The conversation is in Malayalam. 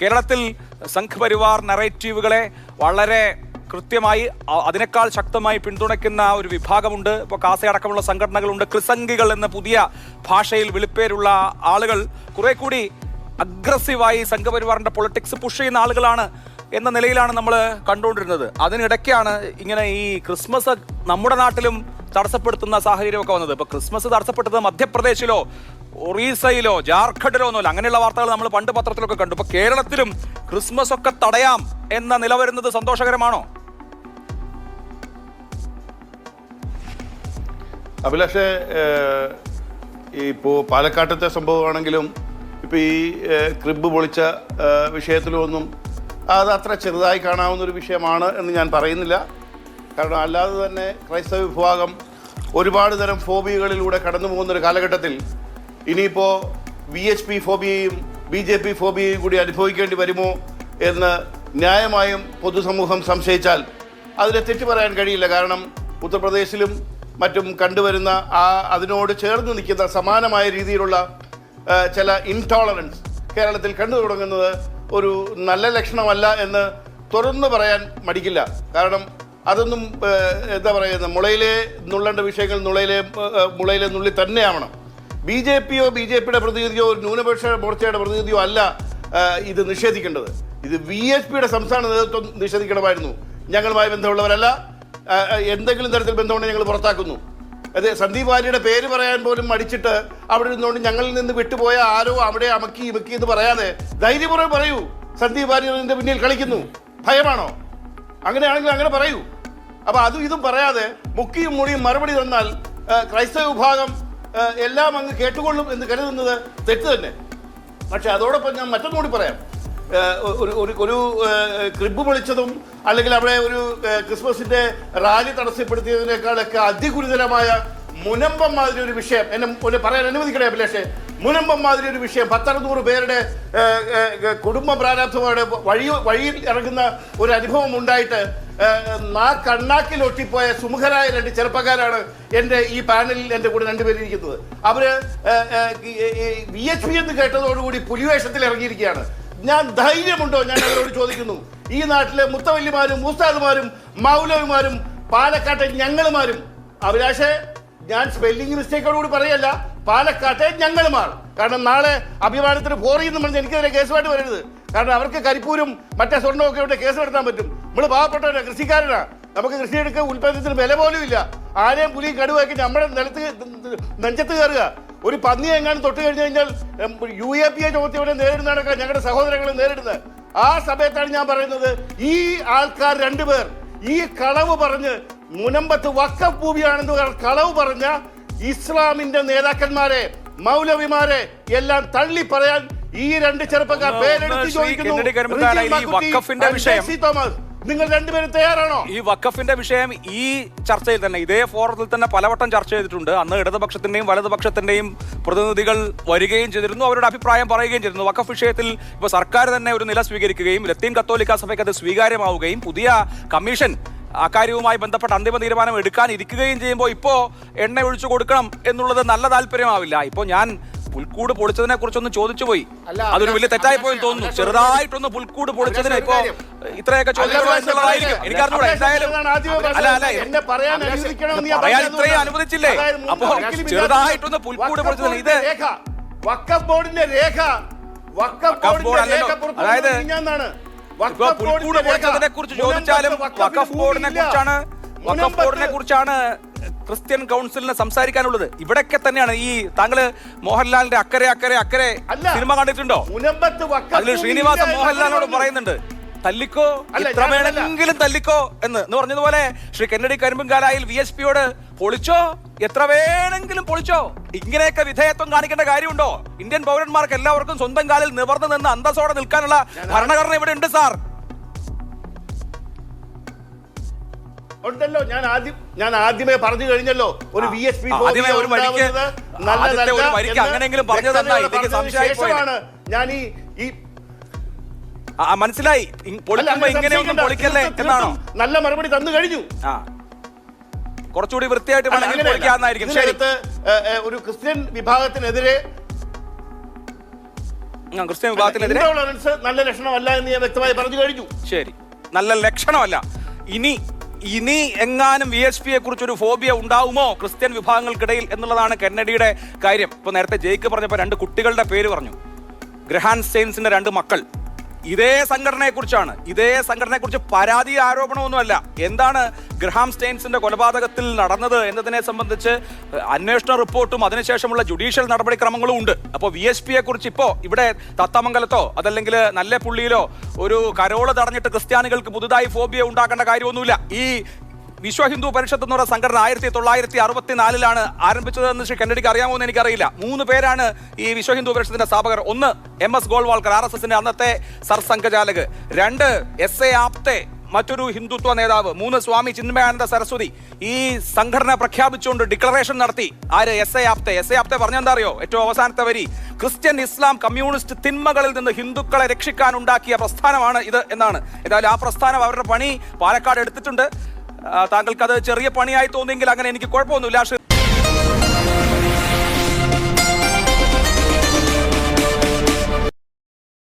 കേരളത്തിൽ സംഘ് പരിവാർ നറേറ്റീവുകളെ വളരെ കൃത്യമായി അതിനേക്കാൾ ശക്തമായി പിന്തുണയ്ക്കുന്ന ഒരു വിഭാഗമുണ്ട്. ഇപ്പോൾ കാസയടക്കമുള്ള സംഘടനകളുണ്ട്. ക്രിസംഗികൾ എന്ന പുതിയ ഭാഷയിൽ വിളിപ്പേരുള്ള ആളുകൾ കുറെ കൂടി അഗ്രസീവായി സംഘപരിവാറിന്റെ പൊളിറ്റിക്സ് പുഷ് ചെയ്യുന്ന ആളുകളാണ് എന്ന നിലയിലാണ് നമ്മൾ കണ്ടുകൊണ്ടിരുന്നത്. അതിനിടയ്ക്കാണ് ഇങ്ങനെ ഈ ക്രിസ്മസ് നമ്മുടെ നാട്ടിലും തടസ്സപ്പെടുത്തുന്ന സാഹചര്യമൊക്കെ വന്നത്. ഇപ്പൊ ക്രിസ്മസ് തടസ്സപ്പെട്ടത് മധ്യപ്രദേശിലോ ഒറീസയിലോ ജാർഖണ്ഡിലോ ഒന്നുമല്ല. അങ്ങനെയുള്ള വാർത്തകൾ നമ്മൾ പണ്ട് പത്രത്തിലൊക്കെ കണ്ടു. ഇപ്പൊ കേരളത്തിലും ക്രിസ്മസ് ഒക്കെ തടയാം എന്ന നില വരുന്നത് സന്തോഷകരമാണോ? അഭിലാഷേ, ഇപ്പോൾ പാലക്കാട്ടത്തെ സംഭവമാണെങ്കിലും ഇപ്പോൾ ഈ ക്രിബ് പൊളിച്ച വിഷയത്തിലൊന്നും അത് അത്ര ചെറുതായി കാണാവുന്നൊരു വിഷയമാണ് എന്ന് ഞാൻ പറയുന്നില്ല. കാരണം അല്ലാതെ തന്നെ ക്രൈസ്തവ വിഭാഗം ഒരുപാട് തരം ഫോബിയകളിലൂടെ കടന്നു പോകുന്നൊരു കാലഘട്ടത്തിൽ ഇനിയിപ്പോൾ VHP ഫോബിയയും BJP ഫോബിയയും കൂടി അനുഭവിക്കേണ്ടി വരുമോ എന്ന് ന്യായമായും പൊതുസമൂഹം സംശയിച്ചാൽ അതിനെ തെറ്റു പറയാൻ കഴിയില്ല. കാരണം ഉത്തർപ്രദേശിലും മറ്റും കണ്ടുവരുന്ന അതിനോട് ചേർന്ന് നിൽക്കുന്ന സമാനമായ രീതിയിലുള്ള ചില ഇൻടോളറൻസ് കേരളത്തിൽ കണ്ടു തുടങ്ങുന്നത് ഒരു നല്ല ലക്ഷണമല്ല എന്ന് തുറന്നു പറയാൻ മടിക്കില്ല. കാരണം അതൊന്നും എന്താ പറയുന്നത്, മുളയിലെ നുള്ളേണ്ട വിഷയങ്ങൾ മുളയിലെ നുള്ളി തന്നെയാവണം. BJPയോ BJPയുടെ പ്രതിനിധിയോ ഒരു ന്യൂനപക്ഷ മോർച്ചയുടെ പ്രതിനിധിയോ അല്ല ഇത് നിഷേധിക്കേണ്ടത്. ഇത് VHPയുടെ സംസ്ഥാന നേതൃത്വം നിഷേധിക്കണമായിരുന്നു. ഞങ്ങളുമായി ബന്ധമുള്ളവരല്ല, എന്തെങ്കിലും തരത്തിൽ ബന്ധമുണ്ടെങ്കിൽ ഞങ്ങൾ പുറത്താക്കുന്നു. അതെ, സന്ദീപ് വാര്യയുടെ പേര് പറയാൻ പോലും മടിച്ചിട്ട് അവിടെ നിന്നുകൊണ്ട് ഞങ്ങളിൽ നിന്ന് വിട്ടുപോയ ആരോ അവിടെ അമക്കി ഇമക്കി എന്ന് പറയാതെ ധൈര്യപൂർവ്വം പറയൂ, സന്ദീപ് വാര്യറിന്റെ പിന്നിൽ കളിക്കുന്നു. ഭയമാണോ? അങ്ങനെയാണെങ്കിൽ അങ്ങനെ പറയൂ. അപ്പൊ അതും ഇതും പറയാതെ മുക്കിയും മുടിയും മറുപടി തന്നാൽ ക്രൈസ്തവ വിഭാഗം എല്ലാം അങ്ങ് കേട്ടുകൊള്ളും എന്ന് കരുതുന്നത് തെറ്റ് തന്നെ. പക്ഷെ അതോടൊപ്പം ഞാൻ മറ്റൊന്നുകൂടി പറയാം. ഒരു ക്രിബ് പൊളിച്ചതും അല്ലെങ്കിൽ അവിടെ ഒരു ക്രിസ്മസിന്റെ റാലി തടസ്സപ്പെടുത്തിയതിനേക്കാളൊക്കെ അതിഗുരുതരമായ മുനമ്പം മാതിരി ഒരു വിഷയം എന്നെ പറയാൻ അനുവദിക്കണേ അഭിലാഷേ. മുനമ്പം മാതിരി ഒരു വിഷയം, 10-600 പേരുടെ കുടുംബ പ്രാരാബ്ധത്തോടെ വഴിയിൽ ഇറങ്ങുന്ന ഒരു അനുഭവം ഉണ്ടായിട്ട് കണ്ണാക്കിൽ ഒട്ടിപ്പോയ സുമുഖരായ 2 ചെറുപ്പക്കാരാണ് ഈ പാനലിൽ എൻ്റെ കൂടെ 2 പേരിരിക്കുന്നത്. അവര് VHP എന്ന് കേട്ടതോടുകൂടി പുലിവേഷത്തിൽ ഇറങ്ങിയിരിക്കുകയാണ്. ഞാൻ ധൈര്യമുണ്ടോ ഞാൻ അവരോട് ചോദിക്കുന്നു. ഈ നാട്ടിലെ മുത്തവല്ലിമാരും ഉസ്താദുമാരും മൗലവിമാരും പാലക്കാട്ടെ ഞങ്ങളുമാരും, അഭിലാഷേ ഞാൻ സ്പെല്ലിംഗ് മിസ്റ്റേക്കോടുകൂടി പറയല്ല, പാലക്കാട്ടെ ഞങ്ങളുമാർ. കാരണം നാളെ അഭിമാനത്തിന് പോറിയെന്ന് പറഞ്ഞ് എനിക്കെതിരെ കേസുമായിട്ട് വരരുത്. കാരണം അവർക്ക് കരിപ്പൂരും മറ്റേ സ്വർണ്ണമൊക്കെ ഇവിടെ കേസ് നടത്താൻ പറ്റും. നമ്മൾ പാവപ്പെട്ടവരാ, കൃഷിക്കാരനാ, നമുക്ക് കൃഷിയെടുക്കുക ഉൽപ്പന്നത്തിന് വില പോലും ഇല്ല. ആരെയും പുലിയും കടുവാക്കി നമ്മുടെ നെഞ്ചത്ത് കയറുക. ഒരു പന്നിയെ എങ്ങാനും തൊട്ട് കഴിഞ്ഞു കഴിഞ്ഞാൽ UAPA ചുമത്തിയവരെ നേരിടുന്നതാണ് ഞങ്ങളുടെ സഹോദരങ്ങളെ നേരിടുന്നത്. ആ സമയത്താണ് ഞാൻ പറയുന്നത്, ഈ ആൾക്കാർ 2 പേർ ഈ കളവ് പറഞ്ഞ് മുനമ്പത്ത് വഖഫ് ഭൂമിയാണെന്ന് കളവ് പറഞ്ഞ ഇസ്ലാമിന്റെ നേതാക്കന്മാരെ മൗലവിമാരെ എല്ലാം തള്ളി പറയാൻ ഈ 2 ചെറുപ്പക്കാർ പേരെടുത്ത് ചോദിക്കുന്നു. നിങ്ങൾ 2 പേരും തയ്യാറാണോ? ഈ വഖഫിന്റെ വിഷയം ഈ ചർച്ചയിൽ തന്നെ, ഇതേ ഫോറത്തിൽ തന്നെ പലവട്ടം ചർച്ച ചെയ്തിട്ടുണ്ട്. അന്ന് ഇടതുപക്ഷത്തിന്റെയും വലതുപക്ഷത്തിന്റെയും പ്രതിനിധികൾ വരികയും ചെയ്തിരുന്നു, അവരുടെ അഭിപ്രായം പറയുകയും ചെയ്തിരുന്നു. വഖഫ് വിഷയത്തിൽ ഇപ്പൊ സർക്കാർ തന്നെ ഒരു നില സ്വീകരിക്കുകയും ലത്തീൻ കത്തോലിക്ക സഭയ്ക്ക് അത് സ്വീകാര്യമാവുകയും പുതിയ കമ്മീഷൻ അക്കാര്യവുമായി ബന്ധപ്പെട്ട അന്തിമ തീരുമാനം എടുക്കാനിരിക്കുകയും ചെയ്യുമ്പോൾ ഇപ്പോ എണ്ണ ഒഴിച്ചു കൊടുക്കണം എന്നുള്ളത് നല്ല താല്പര്യമാവില്ല. ഇപ്പൊ ഞാൻ പുൽക്കൂട് പൊളിച്ചതിനെ കുറിച്ചൊന്ന് ചോദിച്ചു പോയി, അതൊരു വലിയ തെറ്റായി പോയി തോന്നുന്നു. ചെറുതായിട്ടൊന്ന് പുൽക്കൂട് പൊളിച്ചതിന് ഇപ്പോ ഇത്രയൊക്കെ ചോദിക്കുന്നുള്ളതായിരിക്കും എനിക്കറിഞ്ഞൂടെ. എന്തായാലും പറയാൻ ഇത്രയും അനുവദിച്ചില്ലേ? അപ്പോ ചെറുതായിട്ടൊന്ന് പുൽക്കൂട് പൊളിച്ചതിന് ഇത് വഖഫ് ബോർഡിന്റെ രേഖ, അതായത് പുൽക്കൂട് പൊളിച്ചതിനെ കുറിച്ച് ചോദിച്ചാലും വഖഫ് ബോർഡിനെ കുറിച്ചാണ് ക്രിസ്ത്യൻ കൗൺസിലിന് സംസാരിക്കാനുള്ളത്. ഇവിടൊക്കെ തന്നെയാണ് ഈ താങ്കള് മോഹൻലാലിന്റെ അക്കരെ അക്കരെ അക്കരെ സിനിമ കണ്ടിട്ടുണ്ടോ? അതിൽ ശ്രീനിവാസ മോഹൻലാലിനോട് പറയുന്നുണ്ട്, തല്ലിക്കോ, എത്ര വേണമെങ്കിലും തല്ലിക്കോ എന്ന് പറഞ്ഞതുപോലെ ശ്രീ കെന്നഡി കരിമ്പുംകാലായിൽ VHPയോട് പൊളിച്ചോ, എത്ര വേണമെങ്കിലും പൊളിച്ചോ. ഇങ്ങനെയൊക്കെ വിധേയത്വം കാണിക്കേണ്ട കാര്യമുണ്ടോ? ഇന്ത്യൻ പൗരന്മാർക്ക് എല്ലാവർക്കും സ്വന്തം കാലിൽ നിവർന്നു നിന്ന് അന്തസ്സോടെ നിൽക്കാനുള്ള ഭരണഘടന ഇവിടെ ഉണ്ട് സാർ. ഉണ്ടല്ലോ. ഞാൻ ആദ്യമേ പറഞ്ഞു കഴിഞ്ഞല്ലോ, ഒരു VHP അങ്ങനെയെങ്കിലും പറഞ്ഞു തന്നാൽ ഞാൻ ഈ മനസ്സിലായി. ഇങ്ങനെയൊന്നും പൊളിക്കല്ലേ എന്നാണോ? നല്ല മറുപടി തന്നു കഴിഞ്ഞു. കുറച്ചുകൂടി വൃത്തിയായിട്ട് ഒരു ക്രിസ്ത്യൻ വിഭാഗത്തിനെതിരെ ക്രിസ്ത്യൻ വിഭാഗത്തിനെതിരെ ഇൻടോളറൻസ് നല്ല ലക്ഷണമല്ല എന്ന് ഞാൻ വ്യക്തമായി പറഞ്ഞു കഴിഞ്ഞു. ശരി, നല്ല ലക്ഷണമല്ല. ഇനി എങ്ങാനും VHP യെ കുറിച്ചൊരു ഫോബിയ ഉണ്ടാവുമോ ക്രിസ്ത്യൻ വിഭാഗങ്ങൾക്കിടയിൽ എന്നുള്ളതാണ് കെന്നഡിയുടെ കാര്യം. ഇപ്പൊ നേരത്തെ ജയിക്ക് പറഞ്ഞപ്പോൾ 2 കുട്ടികളുടെ പേര് പറഞ്ഞു, ഗ്രഹാൻ സ്റ്റെയിൻസിന്റെ 2 മക്കൾ. ഇതേ സംഘടനയെക്കുറിച്ച് പരാതി ആരോപണമൊന്നുമല്ല. എന്താണ് ഗ്രഹാം സ്റ്റെയിൻസിന്റെ കൊലപാതകത്തിൽ നടന്നത് എന്നതിനെ സംബന്ധിച്ച് അന്വേഷണ റിപ്പോർട്ടും അതിനുശേഷമുള്ള ജുഡീഷ്യൽ നടപടിക്രമങ്ങളും ഉണ്ട്. അപ്പോൾ VHP യെ കുറിച്ച് ഇപ്പോൾ ഇവിടെ തത്തമംഗലത്തോ അതല്ലെങ്കിൽ നല്ലേപ്പുള്ളിയിലോ ഒരു കരോള് തടഞ്ഞിട്ട് ക്രിസ്ത്യാനികൾക്ക് പുതുതായി ഫോബിയ ഉണ്ടാക്കേണ്ട കാര്യമൊന്നുമില്ല. ഈ വിശ്വ ഹിന്ദു പരിഷത്ത് എന്ന് പറയുന്ന സംഘടന 1964 ആരംഭിച്ചതെന്ന് ശ്രീ കെന്നഡിക്ക് അറിയാമോ എന്ന് എനിക്കറിയില്ല. 3 പേരാണ് ഈ വിശ്വ ഹിന്ദു പരിഷത്തിന്റെ സ്ഥാപകർ. 1 MS ഗോൾവാൾക്കർ, RSSന്റെ അന്നത്തെ സർസംഘചാലക്. 2 SA ആപ്തെ, മറ്റൊരു ഹിന്ദുത്വ നേതാവ്. 3 സ്വാമി ചിന്മയാനന്ദ സരസ്വതി. ഈ സംഘടന പ്രഖ്യാപിച്ചുകൊണ്ട് ഡിക്ലറേഷൻ നടത്തി. ആര്? SA ആപ്തെ പറഞ്ഞെന്താ അറിയോ? ഏറ്റവും അവസാനത്തെ വരി, ക്രിസ്ത്യൻ ഇസ്ലാം കമ്മ്യൂണിസ്റ്റ് തിന്മകളിൽ നിന്ന് ഹിന്ദുക്കളെ രക്ഷിക്കാൻ ഉണ്ടാക്കിയ പ്രസ്ഥാനമാണ് ഇത് എന്നാണ്. ഏതായാലും ആ പ്രസ്ഥാനം അവരുടെ പണി പാലക്കാട് എടുത്തിട്ടുണ്ട്. താങ്കൾക്ക് അത് ചെറിയ പണിയായി തോന്നിയെങ്കിൽ അങ്ങനെ എനിക്ക് കുഴപ്പമൊന്നുമില്ല. ശ്രീ